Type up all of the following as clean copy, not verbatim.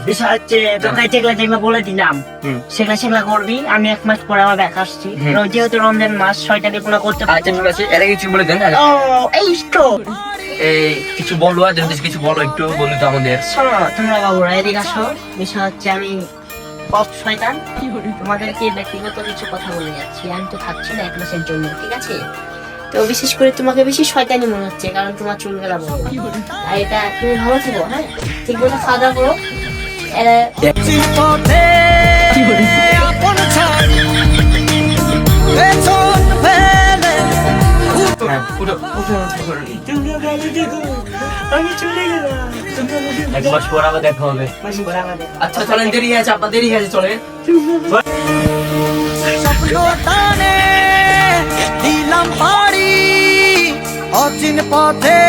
বিষয় হচ্ছে তোকে যেগুলো বলে দিলাম সেগুলা করবি। আমি 1 মাস পরে আমার ব্যাক আসছি। যেহেতু রমজান মাস 6টা দিয়ে পুরো করতে পারছি। ঠিক আছে, এর আগে কিছু বলে দেন। ও এই তো এই কিছু বলো, আর যদি কিছু বলো একটু বলি তো আমাদের। শোনো তোমরা বাবুরা, এদিকে আসো। বিষয় হচ্ছে আমি শয়তান তোমাদেরকে ব্যক্তিগত কিছু কথা বলে যাচ্ছি। আমি তো থাকছি না 1 মাসের জন্য, ঠিক আছে? তো বিশেষ করে তোমাকে বেশি শয়তানি মনে হচ্ছে, কারণ তোমার চুলগুলা বড়। আর এটা তুমি ভালো থেকো, হ্যাঁ? ঠিক মতো খাওয়া দাওয়া করো। আমি চলে গেলাম। 1 মাস পর আবার দেখা হবে। আচ্ছা চলেন, দেরি আছে, আপনার দেরি আছে, চলে। দিলাম পাড়ি অচিন পথে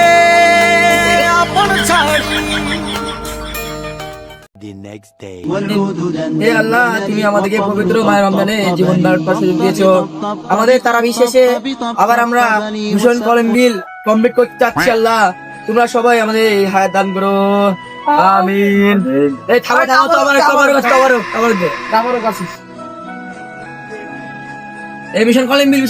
আপন ছাড়ি। হে আল্লাহ, তুমি আমাদেরকে পবিত্র মায়ের রমজানে জীবন দান পাশে দিয়েছো। আমাদের তারাবি শেষে আবার আমরা মিশন কলমবিল কমপ্লিট করতে চাচ্ছি। আল্লাহ, তোমরা সবাই আমাদের এই হায়াত দান করো, আমিন। এই থামো থামো, তো আবার কাছে এই মিশন কলমবিল